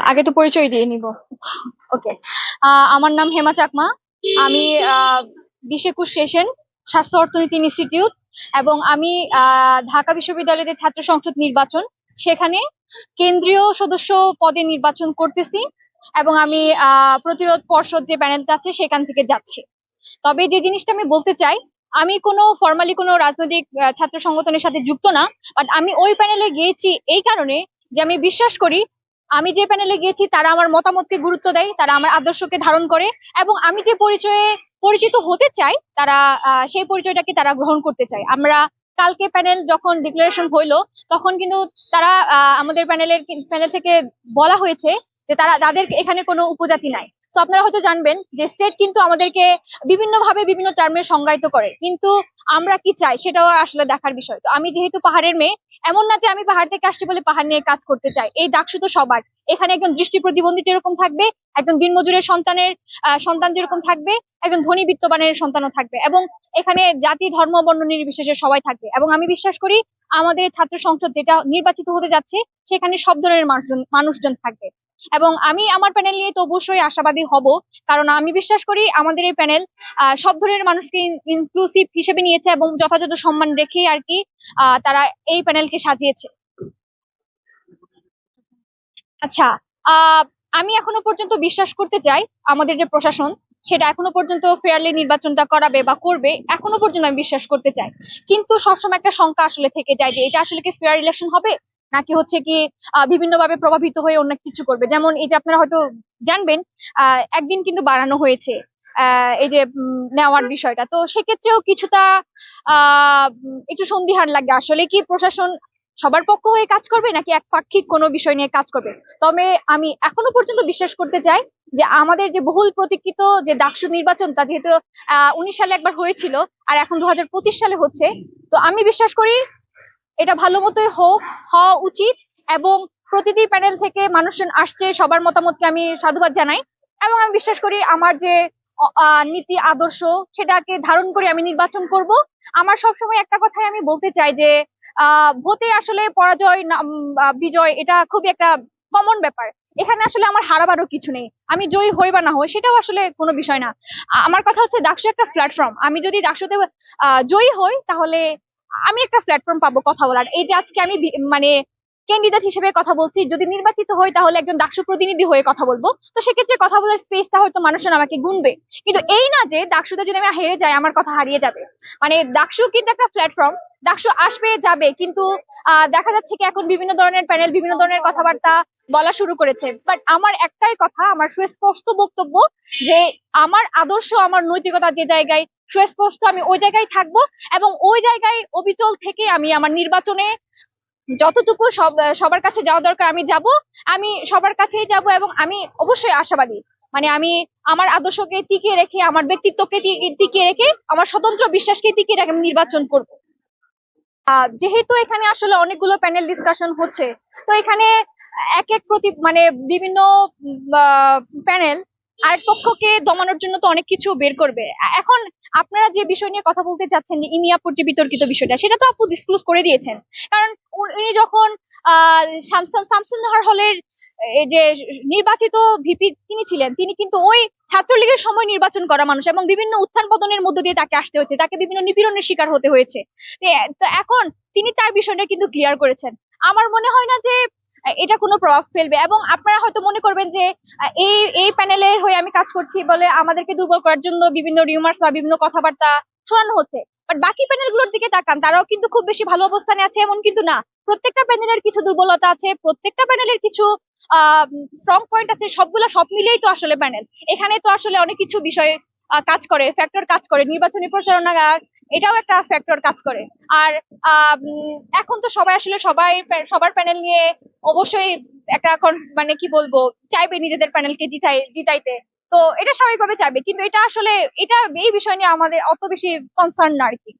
আগে তো পরিচয় দিয়ে নিব। ওকে। আমার নাম হেমা চাকমা। আমি 20-21 সেশন স্বাস্থ্য অর্থনীতি ইনস্টিটিউট, এবং আমি ঢাকা বিশ্ববিদ্যালয়ের ছাত্র সংসদ নির্বাচন, সেখানে কেন্দ্রীয় সদস্য পদে নির্বাচন করতেছি, এবং আমি প্রতিরোধ পর্ষদ যে প্যানেলটা আছে সেখান থেকে যাচ্ছি। তবে যে জিনিসটা আমি বলতে চাই, আমি কোনো ফর্মালি কোনো রাজনৈতিক ছাত্র সংগঠনের সাথে যুক্ত না, বাট আমি ওই প্যানেলে গিয়েছি এই কারণে যে আমি বিশ্বাস করি আমি যে প্যানেলে গিয়েছি তারা আমার মতামতকে গুরুত্ব দেয়, তারা আমার আদর্শকে ধারণ করে, এবং আমি যে পরিচয়ে পরিচিত হতে চাই তারা সেই পরিচয়টাকে তারা গ্রহণ করতে চায়। আমরা কালকে প্যানেল যখন ডিক্লারেশন হইলো, তখন কিন্তু তারা আমাদের প্যানেল থেকে বলা হয়েছে যে তাদের এখানে কোনো উপজাতি নাই। তো আপনারা হয়তো জানবেন যে স্টেট কিন্তু আমাদেরকে বিভিন্ন ভাবে বিভিন্ন টার্মে সংজ্ঞায়িত করে, কিন্তু আমরা কি চাই সেটাও আসলে দেখার বিষয়। তো আমি যেহেতু পাহাড়ের মেয়ে, এমন না যে আমি পাহাড় থেকে আসছি বলে পাহাড় নিয়ে কাজ করতে চাই। এই ডাকসু তো সবার, এখানে একজন দৃষ্টি প্রতিবন্ধী যেরকম থাকবে, একজন দিনমজুরের সন্তান যেরকম থাকবে, একজন ধনী বিত্তবানের সন্তানও থাকবে, এবং এখানে জাতি ধর্ম বর্ণ নির্বিশেষে সবাই থাকবে। এবং আমি বিশ্বাস করি আমাদের ছাত্র সংসদ যেটা নির্বাচিত হতে যাচ্ছে সেখানে সব ধরনের মানুষজন থাকবে, এবং আমি আমার প্যানেল নিয়ে তো অবশ্যই আশাবাদী হব, কারণ আমি বিশ্বাস করি আমাদের এই প্যানেল সব ধরনের মানুষকে ইনক্লুসিভ হিসেবে নিয়েছে এবং যথাযথ সম্মান রেখে আর কি তারা এই প্যানেলকে সাজিয়েছে। আচ্ছা, আহ আমি এখনো পর্যন্ত বিশ্বাস করতে চাই আমাদের যে প্রশাসন সেটা এখনো পর্যন্ত ফেয়ারলি নির্বাচনটা করাবে বা করবে, এখনো পর্যন্ত আমি বিশ্বাস করতে চাই। কিন্তু সবসময় একটা শঙ্কা আসলে থেকে যায় যে এটা আসলে কি ফেয়ার ইলেকশন হবে, নাকি হচ্ছে কি বিভিন্ন ভাবে প্রভাবিত হয়ে অন্য কিছু করবে। যেমন এই যে আপনারা হয়তো জানবেন একদিন কিন্তু বাড়ানো হয়েছে এই যে নেওয়ার বিষয়টা, তো সেক্ষেত্রেও কিছুটা একটু সন্দিহান লাগে আসলে কি প্রশাসন সবার পক্ষ হয়ে কাজ করবে নাকি একপাক্ষিক কোনো বিষয় নিয়ে কাজ করবে। তবে আমি এখনো পর্যন্ত বিশ্বাস করতে চাই যে আমাদের যে বহুল প্রতীক্ষিত যে ডাকসু নির্বাচন, তা যেহেতু 19 সালে একবার হয়েছিল আর এখন 2025 সালে হচ্ছে, তো আমি বিশ্বাস করি এটা ভালো মতোই হওয়া উচিত, এবং প্রতিটি প্যানেল থেকে মানুষজন আসছে, সবার মতামতকে আমি সাধুবাদ জানাই, এবং আমি বিশ্বাস করি আমার যে নীতি আদর্শ সেটাকে ধারণ করে আমি নির্বাচন করব। আমার সবসময় একটা কথাই আমি বলতে চাই যে ভোটে আসলে পরাজয় বিজয় এটা খুবই একটা কমন ব্যাপার। এখানে আসলে আমার হারাবারও কিছু নেই, আমি জয়ী হই বা না হই সেটাও আসলে কোনো বিষয় না। আমার কথা হচ্ছে ডাকসু একটা প্ল্যাটফর্ম, আমি যদি ডাকসুতে জয়ী হই তাহলে আমি একটা প্ল্যাটফর্ম পাবো কথা বলার। এই যে আজকে আমি মানে ক্যান্ডিডেট হিসেবে কথা বলছি, যদি নির্বাচিত হই তাহলে একজন ডাকসু প্রতিনিধি হয়ে কথা বলবো, তো সেক্ষেত্রে কথা বলার স্পেসটা হয়তো মানুষজন আমাকে গুনবে। কিন্তু এই না যে ডাকসুতে যদি আমি হেরে যাই আমার কথা হারিয়ে যাবে। মানে ডাকসু কিন্তু একটা প্ল্যাটফর্ম, ডাকসু আসবে যাবে, কিন্তু দেখা যাচ্ছে কি এখন বিভিন্ন ধরনের প্যানেল বিভিন্ন ধরনের কথাবার্তা বলা শুরু করেছে, বাট আমার একটাই কথা, আমার সুস্পষ্ট বক্তব্য যে আমার আদর্শ আমার নৈতিকতা যে জায়গায় সুস্পষ্ট আমি ওই জায়গায় থাকবো, এবং ওই জায়গায় অবিচল থেকে আমি আমার নির্বাচনে যতটুকু সবার কাছে যাওয়া দরকার আমি যাব, আমি সবার কাছেই যাব, এবং আমি অবশ্যই আশাবাদী। মানে আমি আমার আদর্শকে টিকিয়ে রেখে, আমার ব্যক্তিত্বকে টিকিয়ে রেখে, আমার স্বতন্ত্র বিশ্বাসকে টিকিয়ে রেখে আমি নির্বাচন করব। যেহেতু এখানে আসলে অনেকগুলো প্যানেল ডিসকাশন হচ্ছে, তো এখানে এক এক প্রতি মানে বিভিন্ন প্যানেল আরেক পক্ষকে দমানোর জন্য তো অনেক কিছু বের করবে। এখন আপনারা যে বিষয় নিয়ে কথা বলতে চাচ্ছেন যে ইমিয়াপুর যে বিতর্কিত বিষয়টা, সেটা তো আপু ডিসক্লোজ করে দিয়েছেন। কারণ উনি যখন শামসুন্নাহার হলের এই যে নির্বাচিত ভিপি তিনি ছিলেন, তিনি কিন্তু ওই ছাত্রলীগের সময় নির্বাচন করা মানুষ, এবং বিভিন্ন উত্থান পতনের মধ্য দিয়ে তাকে আসতে হয়েছে, তাকে বিভিন্ন নিপীড়নের শিকার হতে হয়েছে। তো এখন তিনি তার বিষয়টা কিন্তু ক্লিয়ার করেছেন। আমার মনে হয় না যে এটা কোনো প্রভাব ফেলবে, এবং আপনারা হয়তো মনে করবেন যে এই এই প্যানেলের হয়ে আমি কাজ করছি বলে আমাদেরকে দুর্বল করার জন্য বিভিন্ন রিউমার্স বা বিভিন্ন কথাবার্তা শোনানো হচ্ছে। বাট বাকি প্যানেলগুলোর দিকে তাকান, তারাও কিন্তু খুব বেশি ভালো অবস্থানে আছে এমন কিন্তু না। প্রত্যেকটা প্যানেলের কিছু দুর্বলতা আছে, প্রত্যেকটা প্যানেলের কিছু স্ট্রং পয়েন্ট আছে, সব মিলেই তো আসলে প্যানেল। এখানে তো আসলে অনেক কিছু বিষয় কাজ করে, ফ্যাক্টর কাজ করে, নির্বাচনী প্রচারণা এটাও একটা ফ্যাক্টর কাজ করে। আর এখন তো সবাই আসলে সবার প্যানেল নিয়ে অবশ্যই একটা এখন মানে কি বলবো চাইবে নিজেদের প্যানেলকে জিতাইতে। তো এটা স্বাভাবিকভাবে চাইবে, কিন্তু এটা আসলে এটা এই বিষয় নিয়ে আমাদের অত বেশি কনসার্ন না আর কি।